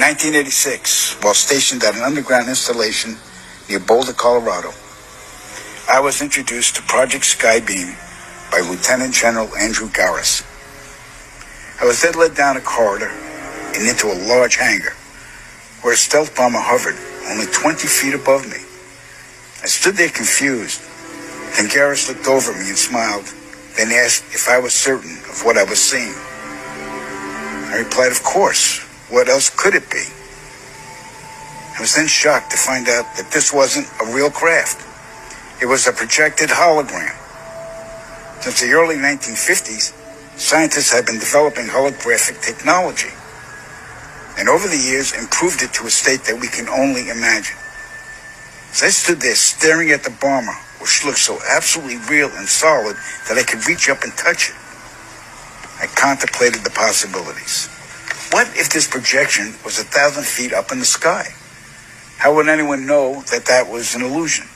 In 1986, while stationed at an underground installation near Boulder, Colorado, I was introduced to Project Skybeam by Lieutenant General Andrew Garris. I was then led down a corridor and into a large hangar where a stealth bomber hovered only 20 feet above me. I stood there confused. Then Garris looked over at me and smiled, then asked if I was certain of what I was seeing. I replied, of course. What else could it be? I was then shocked to find out that this wasn't a real craft. It was a projected hologram. Since the early 1950s, scientists have been developing holographic technology, and over the years improved it to a state that we can only imagine. As I stood there staring at the bomber, which looked so absolutely real and solid that I could reach up and touch it, I contemplated the possibilities. What if this projection was 1,000 feet up in the sky? How would anyone know that that was an illusion?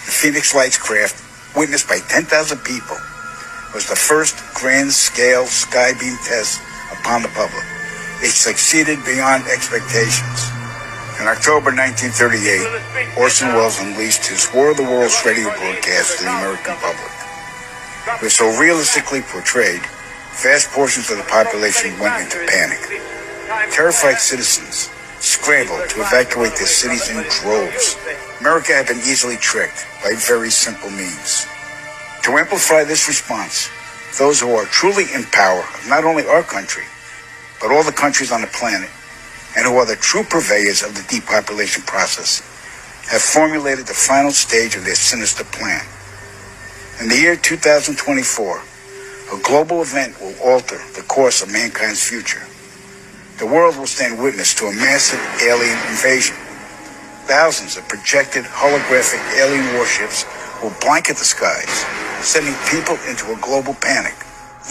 The Phoenix Lights craft, witnessed by 10,000 people, was the first grand-scale skybeam test upon the public. It succeeded beyond expectations. In October 1938, Orson Welles unleashed his War of the Worlds radio broadcast to the American public. It was so realistically portrayed, vast portions of the population went into panic. Terrified citizens scrambled to evacuate their cities in droves. America had been easily tricked by very simple means. To amplify this response, those who are truly in power of not only our country, but all the countries on the planet, and who are the true purveyors of the depopulation process, have formulated the final stage of their sinister plan. In the year 2024, a global event will alter the course of mankind's future. The world will stand witness to a massive alien invasion. Thousands of projected holographic alien warships will blanket the skies, sending people into a global panic.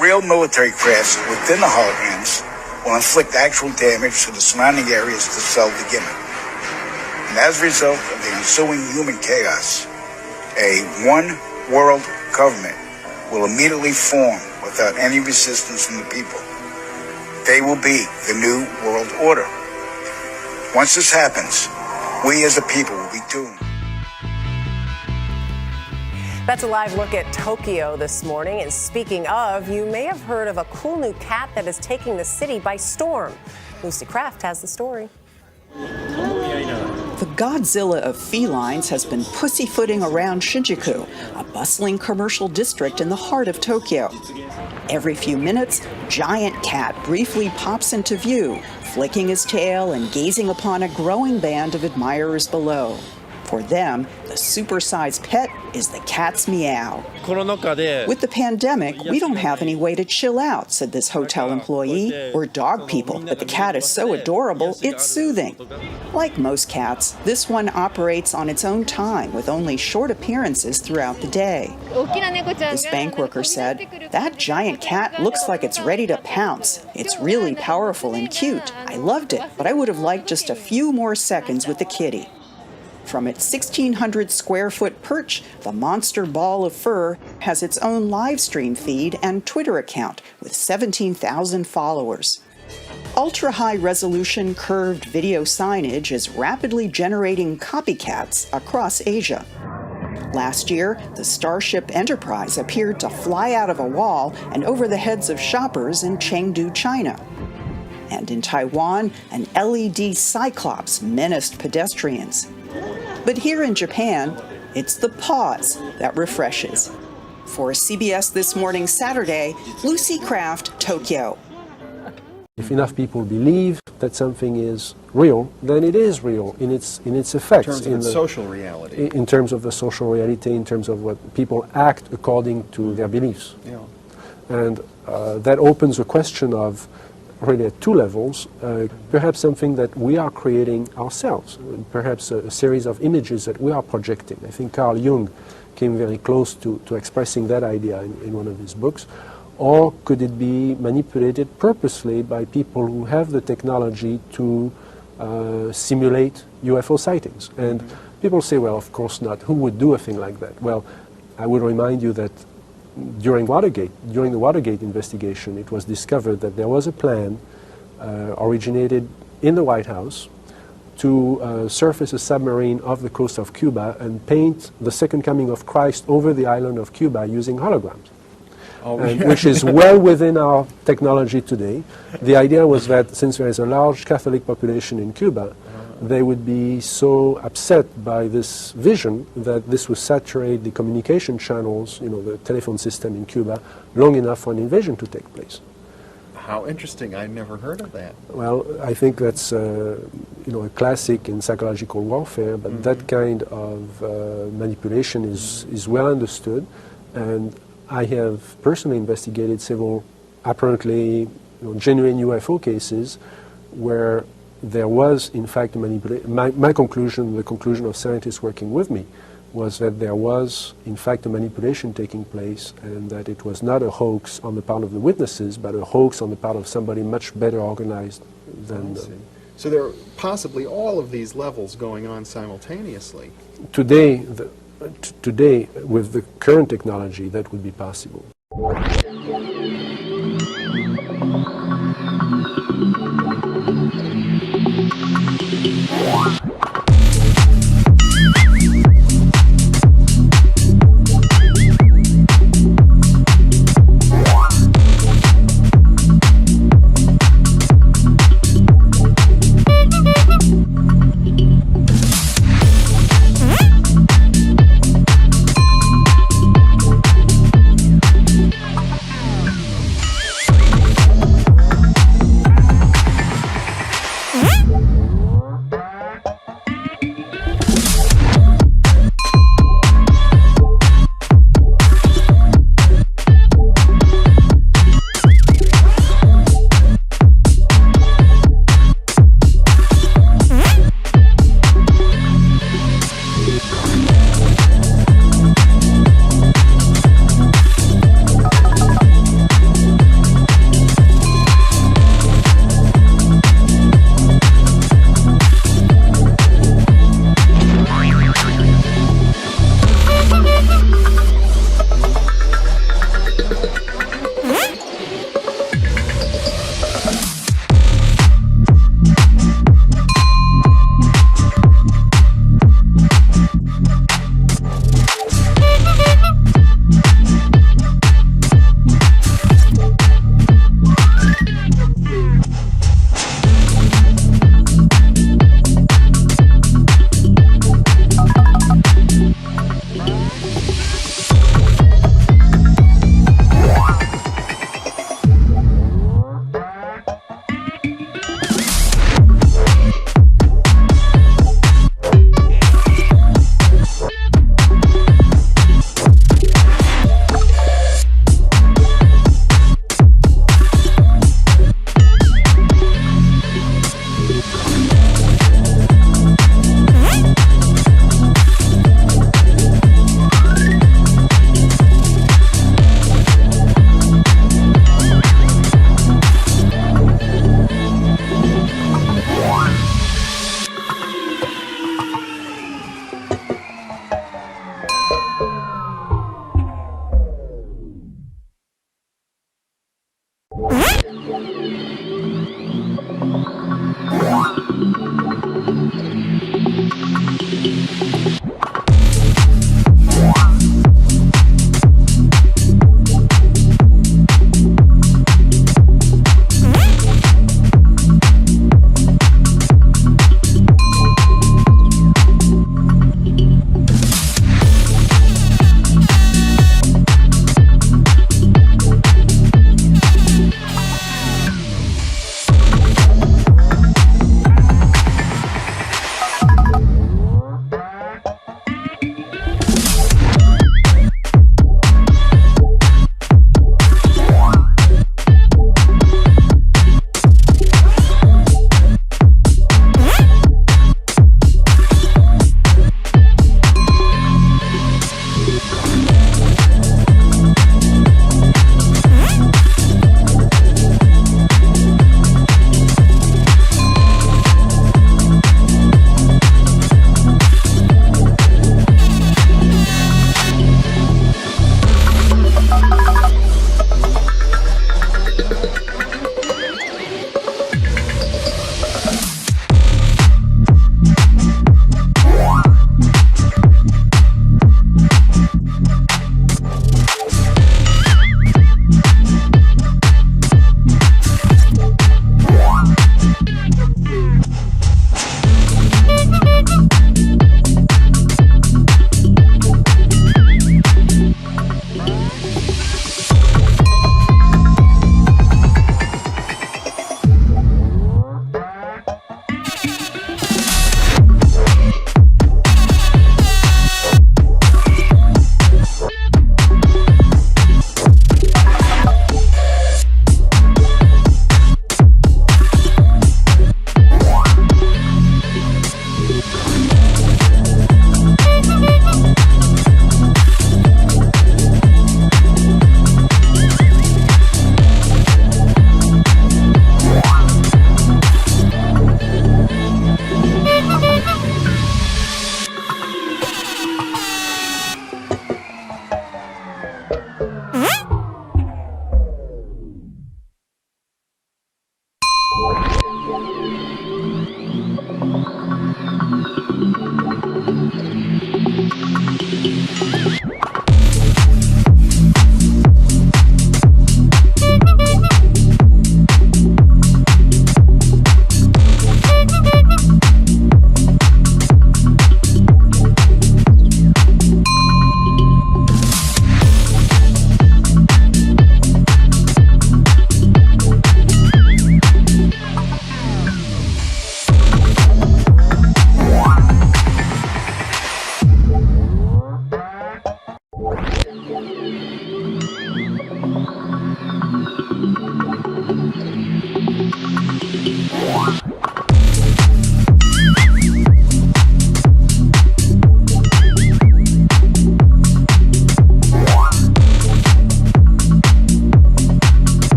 Real military crafts within the holograms will inflict actual damage to the surrounding areas to sell the gimmick. And as a result of the ensuing human chaos, a one-world government will immediately form without any resistance from the people. They will be the new world order. Once this happens, we as a people will be doomed. That's a live look at Tokyo this morning. And speaking of, you may have heard of a cool new cat that is taking the city by storm. Lucy Kraft has the story. The Godzilla of felines has been pussyfooting around Shinjuku, a bustling commercial district in the heart of Tokyo. Every few minutes, giant cat briefly pops into view, flicking his tail and gazing upon a growing band of admirers below. For them, the supersized pet is the cat's meow. With the pandemic, we don't have any way to chill out, said this hotel employee. We're dog people, but the cat is so adorable, it's soothing. Like most cats, this one operates on its own time with only short appearances throughout the day. This bank worker said, "That giant cat looks like it's ready to pounce. It's really powerful and cute. I loved it, but I would have liked just a few more seconds with the kitty." From its 1,600 square foot perch, the monster ball of fur has its own live stream feed and Twitter account with 17,000 followers. Ultra-high resolution curved video signage is rapidly generating copycats across Asia. Last year, the Starship Enterprise appeared to fly out of a wall and over the heads of shoppers in Chengdu, China. And in Taiwan, an LED Cyclops menaced pedestrians. But here in Japan, it's the pause that refreshes. For CBS This Morning Saturday, Lucy Kraft, Tokyo. If enough people believe that something is real, then it is real in its effects. In terms of its social reality. In terms of the social reality, in terms of what people act according to their beliefs. Yeah. And that opens a question of, really at two levels, perhaps something that we are creating ourselves, perhaps a series of images that we are projecting. I think Carl Jung came very close to expressing that idea in one of his books. Or could it be manipulated purposely by people who have the technology to simulate UFO sightings? And people say, well, of course not. Who would do a thing like that? Well, I would remind you that during the Watergate investigation, it was discovered that there was a plan originated in the White House to surface a submarine off the coast of Cuba and paint the second coming of Christ over the island of Cuba using holograms. Which is well within our technology today. The idea was that since there is a large Catholic population in Cuba, they would be so upset by this vision that this would saturate the communication channels, the telephone system in Cuba, long enough for an invasion to take place. How interesting. I never heard of that. Well, I think that's a classic in psychological warfare, but that kind of manipulation is well understood, and I have personally investigated several apparently genuine UFO cases where there was in fact a manipulation. My conclusion, the conclusion of scientists working with me, was that there was in fact a manipulation taking place, and that it was not a hoax on the part of the witnesses, but a hoax on the part of somebody much better organized than So there are possibly all of these levels going on simultaneously. Today, with the current technology, that would be possible.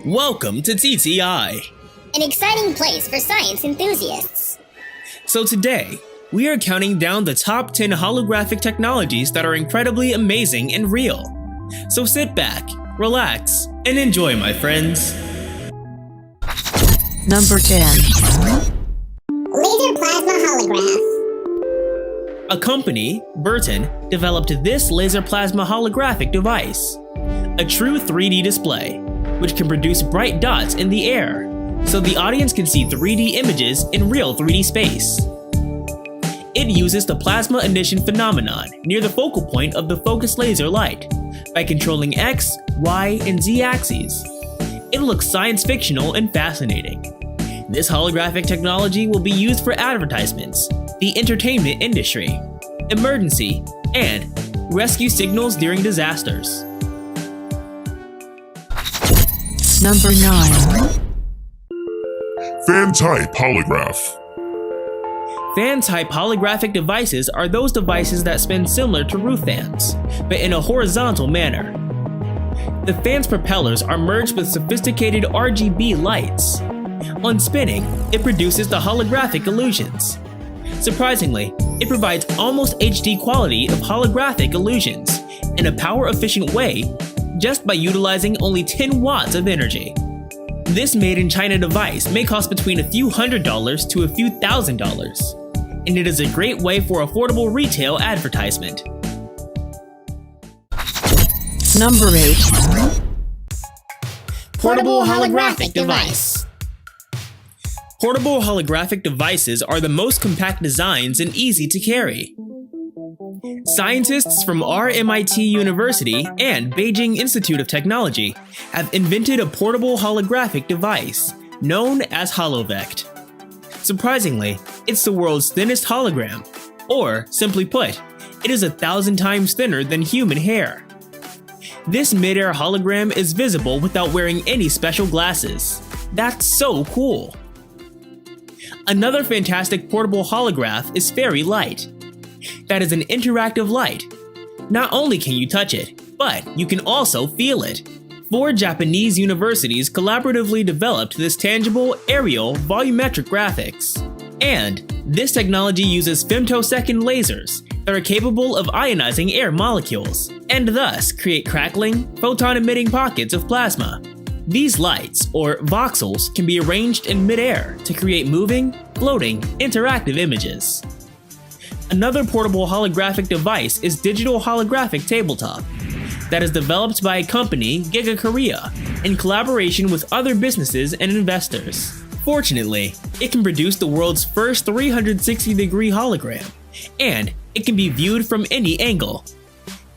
Welcome to TTI, an exciting place for science enthusiasts. So today, we are counting down the top 10 holographic technologies that are incredibly amazing and real. So sit back, relax, and enjoy, my friends. Number 10. Laser plasma holograph. A company, Burton, developed this laser plasma holographic device, a true 3D display, which can produce bright dots in the air, so the audience can see 3D images in real 3D space. It uses the plasma emission phenomenon near the focal point of the focused laser light by controlling X, Y, and Z axes. It looks science fictional and fascinating. This holographic technology will be used for advertisements, the entertainment industry, emergency, and rescue signals during disasters. Number 9. Fan-type holograph. Fan-type holographic devices are those devices that spin similar to roof fans, but in a horizontal manner. The fan's propellers are merged with sophisticated RGB lights. On spinning, it produces the holographic illusions. Surprisingly, it provides almost HD quality of holographic illusions in a power-efficient way just by utilizing only 10 watts of energy. This made-in-China device may cost between a few $100s to a few $1,000s, and it is a great way for affordable retail advertisement. Number 8. Portable holographic device. Portable holographic devices are the most compact designs and easy to carry. Scientists from RMIT University and Beijing Institute of Technology have invented a portable holographic device known as HoloVect. Surprisingly, it's the world's thinnest hologram, or simply put, it is 1,000 times thinner than human hair. This mid-air hologram is visible without wearing any special glasses. That's so cool! Another fantastic portable holograph is Fairy Light. That is an interactive light. Not only can you touch it, but you can also feel it. 4 Japanese universities collaboratively developed this tangible, aerial, volumetric graphics. And this technology uses femtosecond lasers that are capable of ionizing air molecules, and thus create crackling, photon-emitting pockets of plasma. These lights, or voxels, can be arranged in mid-air to create moving, floating, interactive images. Another portable holographic device is Digital Holographic Tabletop, that is developed by a company, Giga Korea, in collaboration with other businesses and investors. Fortunately, it can produce the world's first 360-degree hologram, and it can be viewed from any angle.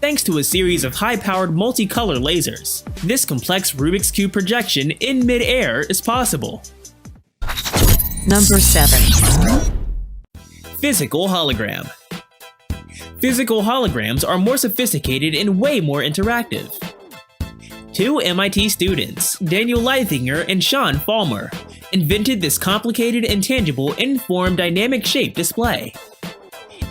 Thanks to a series of high-powered multicolor lasers, this complex Rubik's Cube projection in mid-air is possible. Number 7. Physical hologram. Physical holograms are more sophisticated and way more interactive. 2 MIT students, Daniel Leithinger and Sean Falmer, invented this complicated and tangible in-form dynamic shape display.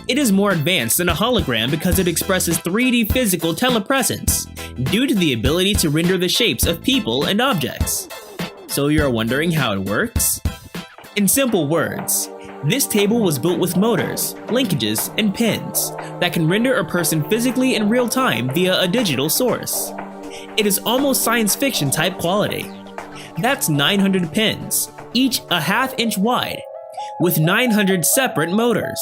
It is more advanced than a hologram because it expresses 3D physical telepresence due to the ability to render the shapes of people and objects. So you're wondering how it works? In simple words, this table was built with motors, linkages, and pins that can render a person physically in real time via a digital source. It is almost science fiction type quality. That's 900 pins, each a ½ inch wide, with 900 separate motors.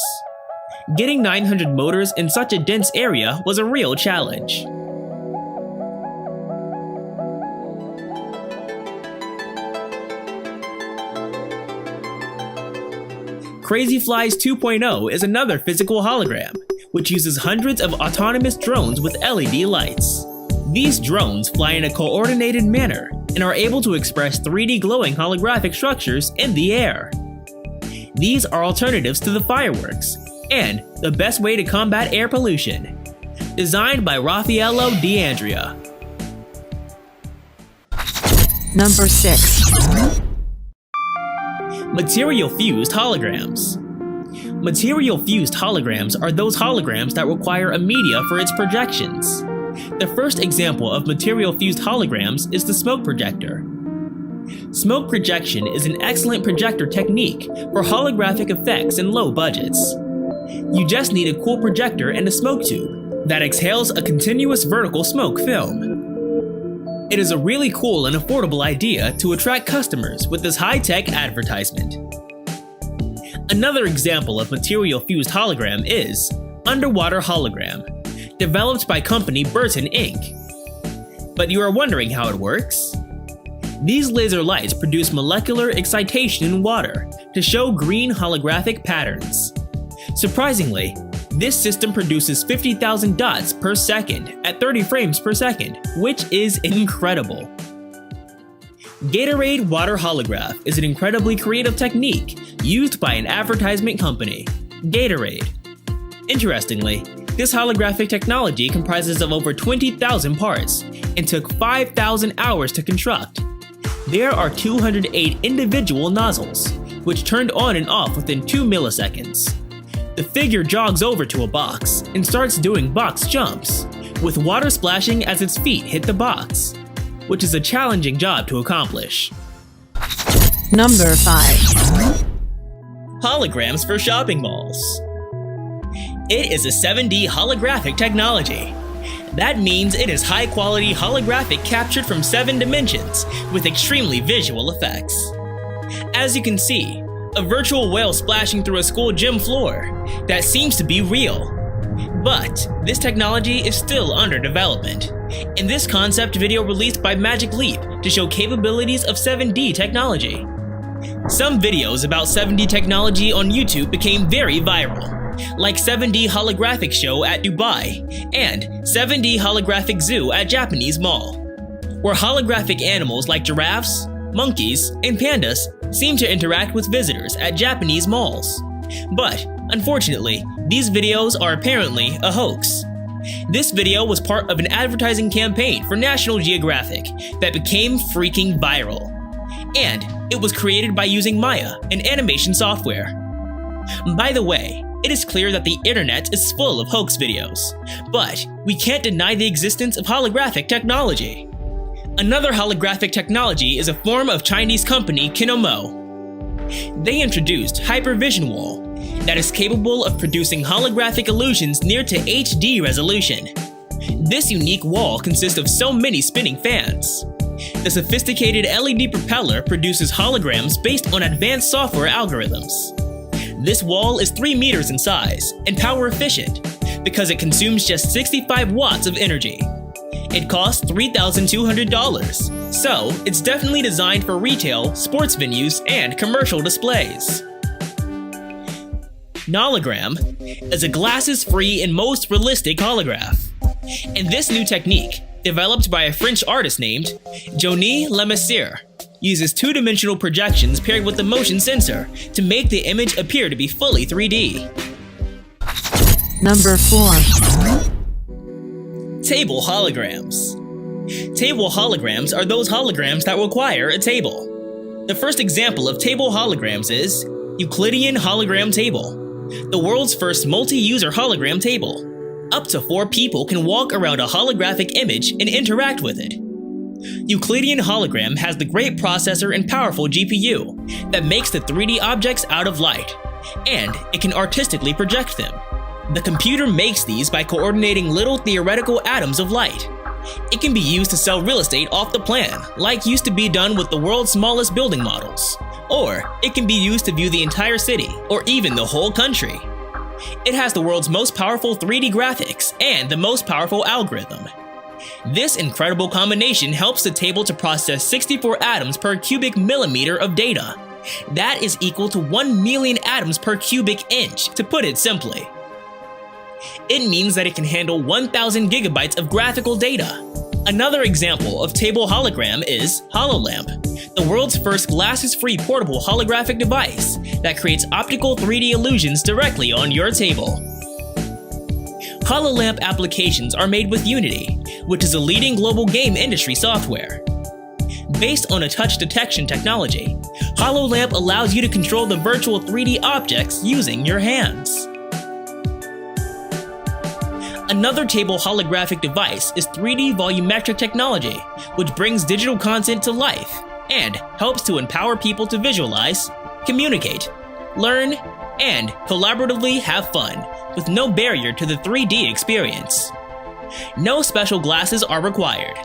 Getting 900 motors in such a dense area was a real challenge. Crazy Flies 2.0 is another physical hologram, which uses hundreds of autonomous drones with LED lights. These drones fly in a coordinated manner and are able to express 3D glowing holographic structures in the air. These are alternatives to the fireworks, and the best way to combat air pollution. Designed by Raffaello D'Andrea. Number 6. Material-fused holograms. Material-fused holograms are those holograms that require a media for its projections. The first example of material-fused holograms is the smoke projector. Smoke projection is an excellent projector technique for holographic effects in low budgets. You just need a cool projector and a smoke tube that exhales a continuous vertical smoke film. It is a really cool and affordable idea to attract customers with this high-tech advertisement. Another example of material-fused hologram is Underwater Hologram, developed by company Burton Inc. But you are wondering how it works? These laser lights produce molecular excitation in water to show green holographic patterns. Surprisingly, this system produces 50,000 dots per second at 30 frames per second, which is incredible. Gatorade Water Holograph is an incredibly creative technique used by an advertisement company, Gatorade. Interestingly, this holographic technology comprises of over 20,000 parts and took 5,000 hours to construct. There are 208 individual nozzles, which turned on and off within 2 milliseconds. The figure jogs over to a box and starts doing box jumps, with water splashing as its feet hit the box, which is a challenging job to accomplish. Number 5. Holograms for shopping malls. It is a 7D holographic technology. That means it is high-quality holographic captured from 7 dimensions with extremely visual effects. As you can see, a virtual whale splashing through a school gym floor that seems to be real. But this technology is still under development. In this concept video released by Magic Leap to show capabilities of 7D technology. Some videos about 7D technology on YouTube became very viral, like 7D holographic show at Dubai and 7D holographic zoo at Japanese mall, where holographic animals like giraffes, monkeys, and pandas seem to interact with visitors at Japanese malls. But unfortunately, these videos are apparently a hoax. This video was part of an advertising campaign for National Geographic that became freaking viral. And it was created by using Maya, an animation software. By the way, it is clear that the internet is full of hoax videos, but we can't deny the existence of holographic technology. Another holographic technology is a form of Chinese company Kinomo. They introduced Hypervision Wall that is capable of producing holographic illusions near to HD resolution. This unique wall consists of so many spinning fans. The sophisticated LED propeller produces holograms based on advanced software algorithms. This wall is 3 meters in size and power efficient because it consumes just 65 watts of energy. It costs $3,200, so it's definitely designed for retail, sports venues, and commercial displays. Hologram is a glasses-free and most realistic holograph. And this new technique, developed by a French artist named Johnny Lemessier, uses 2-dimensional projections paired with a motion sensor to make the image appear to be fully 3D. Number 4. Table holograms. Table holograms are those holograms that require a table. The first example of table holograms is Euclidean Hologram Table, the world's first multi-user hologram table. Up to 4 people can walk around a holographic image and interact with it. Euclidean Hologram has the great processor and powerful GPU that makes the 3D objects out of light, and it can artistically project them. The computer makes these by coordinating little theoretical atoms of light. It can be used to sell real estate off the plan, like used to be done with the world's smallest building models. Or it can be used to view the entire city, or even the whole country. It has the world's most powerful 3D graphics and the most powerful algorithm. This incredible combination helps the table to process 64 atoms per cubic millimeter of data. That is equal to 1 million atoms per cubic inch, to put it simply. It means that it can handle 1,000 gigabytes of graphical data. Another example of table hologram is HoloLamp, the world's first glasses-free portable holographic device that creates optical 3D illusions directly on your table. HoloLamp applications are made with Unity, which is a leading global game industry software. Based on a touch detection technology, HoloLamp allows you to control the virtual 3D objects using your hands. Another table holographic device is 3D volumetric technology, which brings digital content to life. and helps to empower people to visualize, communicate, learn, and collaboratively have fun with no barrier to the 3D experience. No special glasses are required.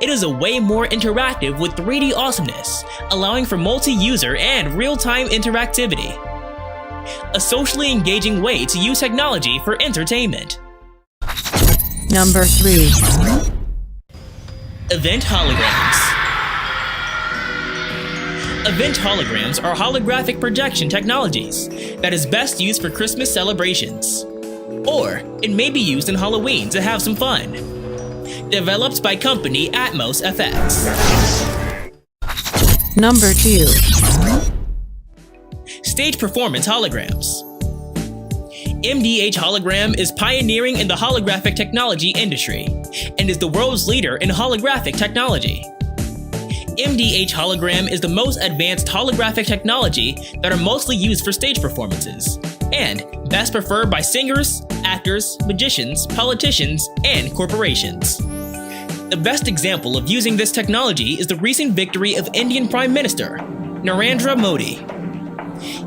It is a way more interactive with 3D awesomeness, allowing for multi-user and real-time interactivity. A socially engaging way to use technology for entertainment. Number 3. Event holograms. Event holograms are holographic projection technologies that is best used for Christmas celebrations. Or it may be used in Halloween to have some fun. Developed by company Atmos FX. Number 2. Stage performance holograms. MDH Hologram is pioneering in the holographic technology industry and is the world's leader in holographic technology. MDH Hologram is the most advanced holographic technology that are mostly used for stage performances and best preferred by singers, actors, magicians, politicians, and corporations. The best example of using this technology is the recent victory of Indian Prime Minister, Narendra Modi.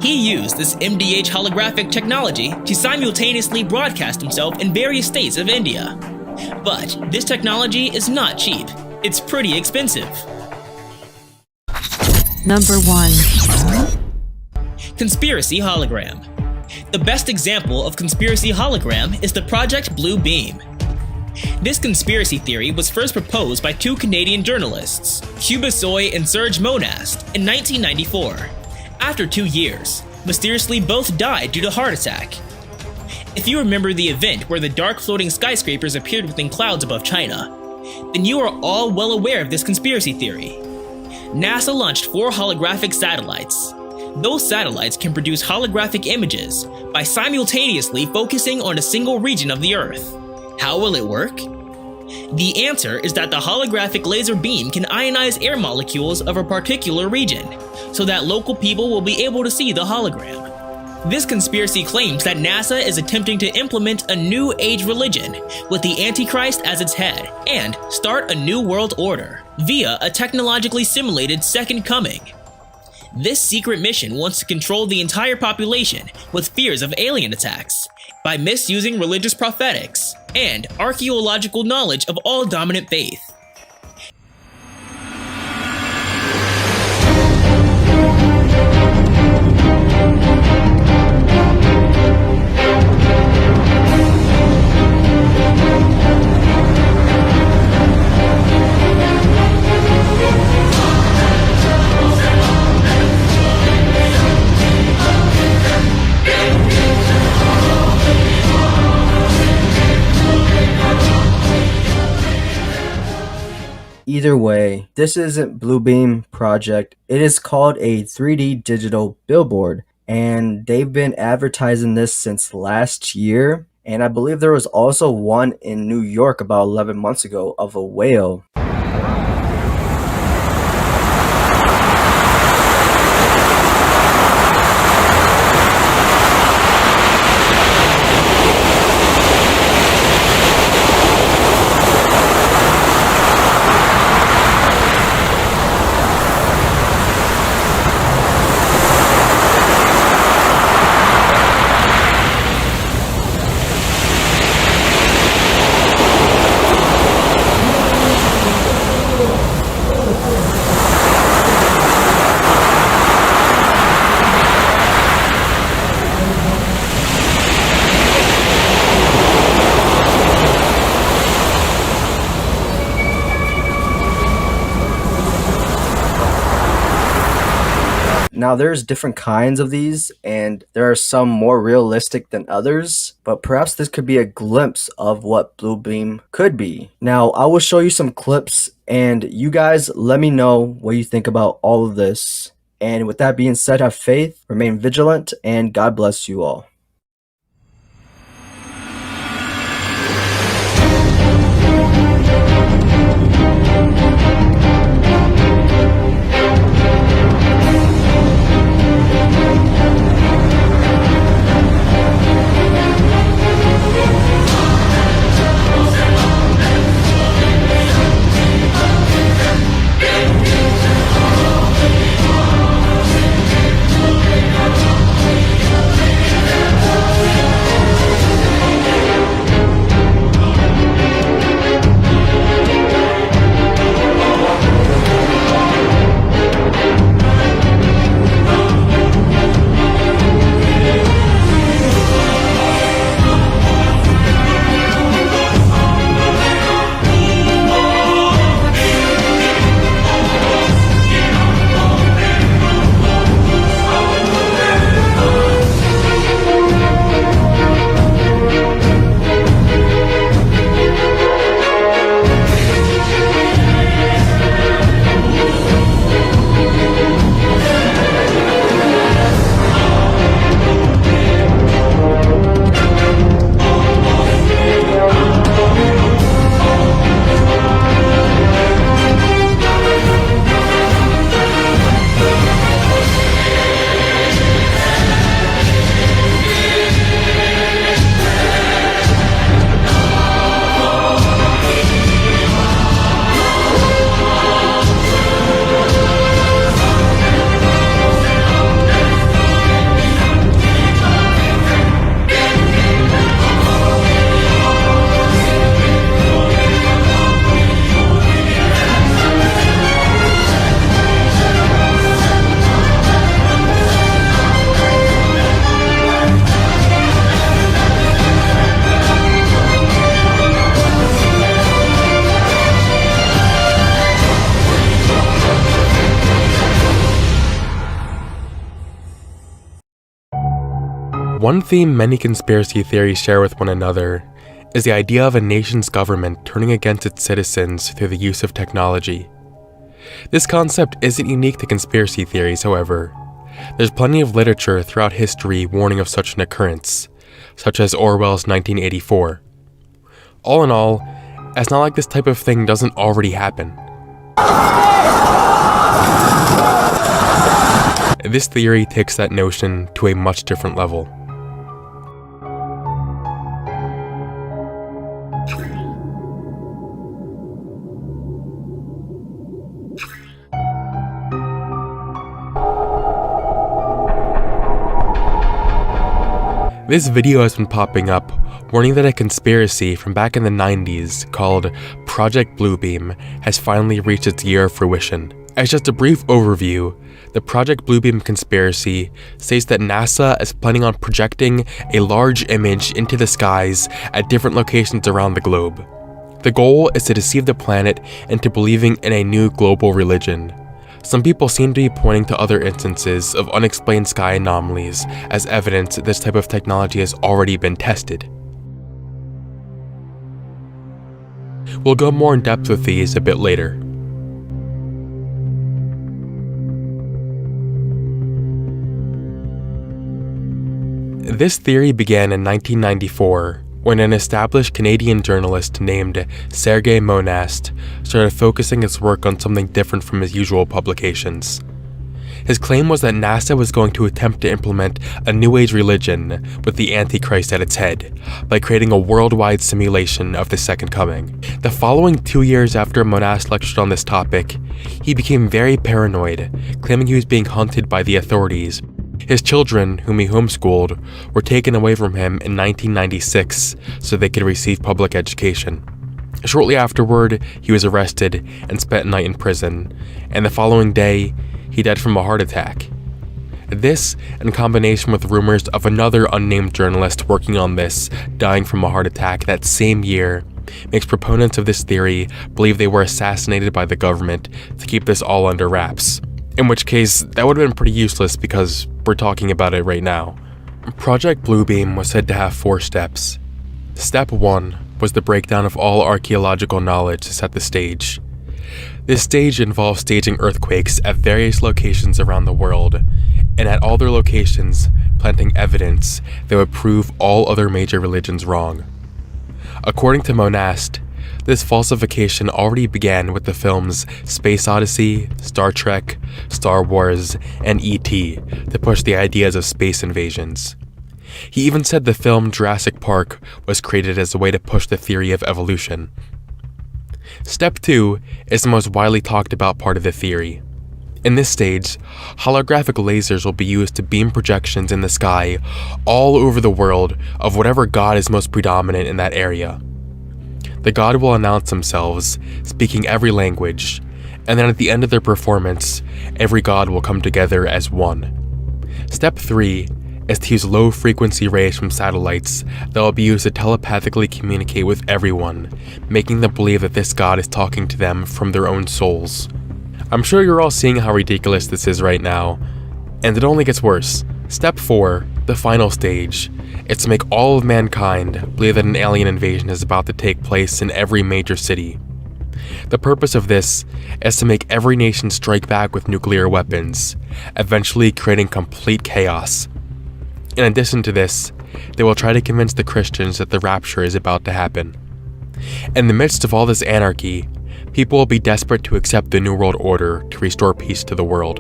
He used this MDH holographic technology to simultaneously broadcast himself in various states of India. But this technology is not cheap. It's pretty expensive. Number 1. Conspiracy hologram. The best example of conspiracy hologram is the Project Blue Beam. This conspiracy theory was first proposed by two Canadian journalists, Quebecois and Serge Monast, in 1994. After 2 years, mysteriously both died due to heart attack. If you remember the event where the dark floating skyscrapers appeared within clouds above China, then you are all well aware of this conspiracy theory. NASA launched 4 holographic satellites. Those satellites can produce holographic images by simultaneously focusing on a single region of the Earth. How will it work? The answer is that the holographic laser beam can ionize air molecules of a particular region, so that local people will be able to see the hologram. This conspiracy claims that NASA is attempting to implement a new age religion with the Antichrist as its head and start a new world order via a technologically simulated second coming. This secret mission wants to control the entire population with fears of alien attacks by misusing religious prophetics and archaeological knowledge of all dominant faith. Either way, this isn't Bluebeam project. It is called a 3D digital billboard, and they've been advertising this since last year. And I believe there was also one in New York about 11 months ago of a whale. Now there's different kinds of these, and there are some more realistic than others, but perhaps this could be a glimpse of what Bluebeam could be. Now I will show you some clips, and you guys let me know what you think about all of this. And with that being said, have faith, remain vigilant, and God bless you all. One theme many conspiracy theories share with one another is the idea of a nation's government turning against its citizens through the use of technology. This concept isn't unique to conspiracy theories, however. There's plenty of literature throughout history warning of such an occurrence, such as Orwell's 1984. All in all, it's not like this type of thing doesn't already happen. This theory takes that notion to a much different level. This video has been popping up, warning that a conspiracy from back in the 90s called Project Bluebeam has finally reached its year of fruition. As just a brief overview, the Project Bluebeam conspiracy states that NASA is planning on projecting a large image into the skies at different locations around the globe. The goal is to deceive the planet into believing in a new global religion. Some people seem to be pointing to other instances of unexplained sky anomalies as evidence that this type of technology has already been tested. We'll go more in depth with these a bit later. This theory began in 1994 when an established Canadian journalist named Serge Monast started focusing his work on something different from his usual publications. His claim was that NASA was going to attempt to implement a New Age religion with the Antichrist at its head by creating a worldwide simulation of the Second Coming. The following 2 years after Monast lectured on this topic, he became very paranoid, claiming he was being hunted by the authorities. His children, whom he homeschooled, were taken away from him in 1996 so they could receive public education. Shortly afterward, he was arrested and spent a night in prison, and the following day, he died from a heart attack. This, in combination with rumors of another unnamed journalist working on this dying from a heart attack that same year, makes proponents of this theory believe they were assassinated by the government to keep this all under wraps. In which case, that would have been pretty useless because we're talking about it right now. Project Bluebeam was said to have 4 steps. Step 1 was the breakdown of all archaeological knowledge to set the stage. This stage involves staging earthquakes at various locations around the world, and at all their locations, planting evidence that would prove all other major religions wrong. According to Monast, this falsification already began with the films Space Odyssey, Star Trek, Star Wars, and E.T. to push the ideas of space invasions. He even said the film Jurassic Park was created as a way to push the theory of evolution. Step 2 is the most widely talked about part of the theory. In this stage, holographic lasers will be used to beam projections in the sky all over the world of whatever god is most predominant in that area. The god will announce themselves, speaking every language, and then at the end of their performance, every god will come together as one. Step 3 is to use low-frequency rays from satellites that will be used to telepathically communicate with everyone, making them believe that this god is talking to them from their own souls. I'm sure you're all seeing how ridiculous this is right now, and it only gets worse. Step 4, the final stage, is to make all of mankind believe that an alien invasion is about to take place in every major city. The purpose of this is to make every nation strike back with nuclear weapons, eventually creating complete chaos. In addition to this, they will try to convince the Christians that the rapture is about to happen. In the midst of all this anarchy, people will be desperate to accept the New World Order to restore peace to the world.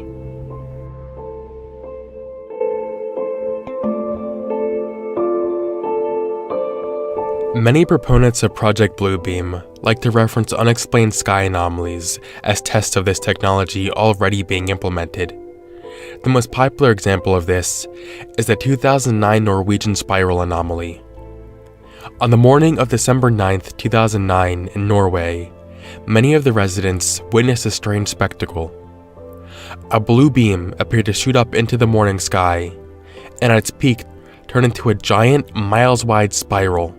Many proponents of Project Bluebeam like to reference unexplained sky anomalies as tests of this technology already being implemented. The most popular example of this is the 2009 Norwegian spiral anomaly. On the morning of December 9, 2009 in Norway, many of the residents witnessed a strange spectacle. A blue beam appeared to shoot up into the morning sky, and at its peak turned into a giant, miles-wide spiral.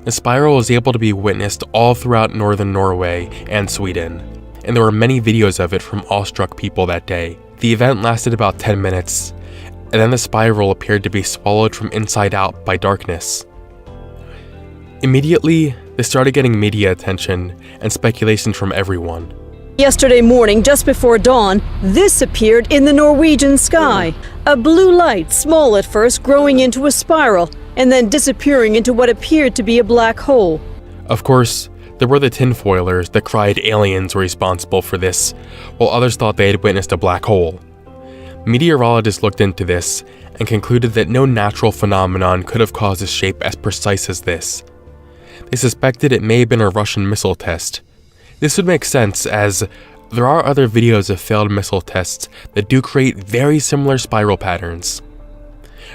The spiral was able to be witnessed all throughout northern Norway and Sweden, and there were many videos of it from awestruck people that day. The event lasted about 10 minutes, and then the spiral appeared to be swallowed from inside out by darkness. Immediately, they started getting media attention and speculation from everyone. Yesterday morning, just before dawn, this appeared in the Norwegian sky. A blue light, small at first, growing into a spiral, and then disappearing into what appeared to be a black hole. Of course, there were the tinfoilers that cried aliens were responsible for this, while others thought they had witnessed a black hole. Meteorologists looked into this and concluded that no natural phenomenon could have caused a shape as precise as this. They suspected it may have been a Russian missile test. This would make sense, as there are other videos of failed missile tests that do create very similar spiral patterns.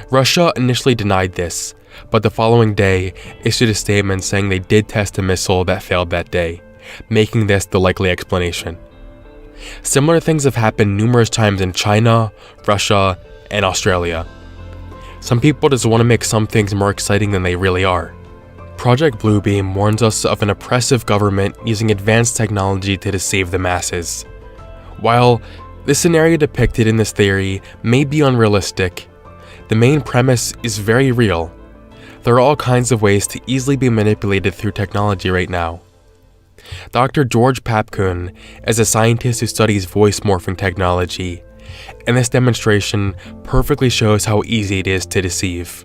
Russia initially denied this, but the following day issued a statement saying they did test a missile that failed that day, making this the likely explanation. Similar things have happened numerous times in China, Russia, and Australia. Some people just want to make some things more exciting than they really are. Project Bluebeam warns us of an oppressive government using advanced technology to deceive the masses. While the scenario depicted in this theory may be unrealistic, the main premise is very real. There are all kinds of ways to easily be manipulated through technology right now. Dr. George Papkun is a scientist who studies voice morphing technology, and this demonstration perfectly shows how easy it is to deceive.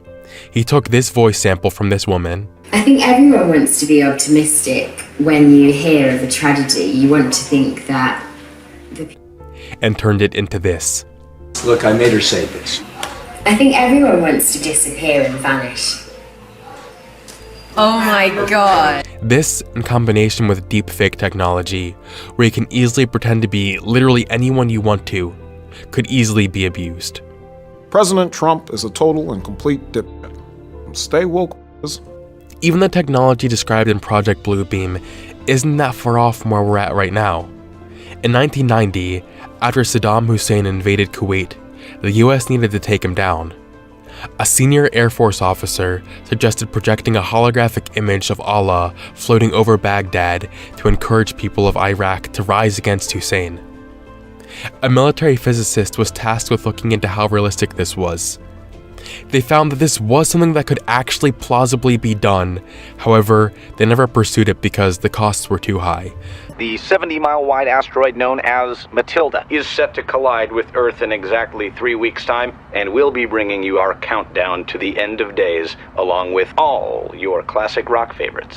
He took this voice sample from this woman. I think everyone wants to be optimistic when you hear of a tragedy. You want to think that and turned it into this. Look, I made her say this. I think everyone wants to disappear and vanish. Oh my god. This, in combination with deepfake technology, where you can easily pretend to be literally anyone you want to, could easily be abused. President Trump is a total and complete dipshit. Stay woke. Even the technology described in Project Bluebeam isn't that far off from where we're at right now. In 1990, after Saddam Hussein invaded Kuwait, the US needed to take him down. A senior Air Force officer suggested projecting a holographic image of Allah floating over Baghdad to encourage people of Iraq to rise against Hussein. A military physicist was tasked with looking into how realistic this was. They found that this was something that could actually plausibly be done. However, they never pursued it because the costs were too high. The 70-mile-wide asteroid known as Matilda is set to collide with Earth in exactly 3 weeks' time, and we'll be bringing you our countdown to the end of days, along with all your classic rock favorites.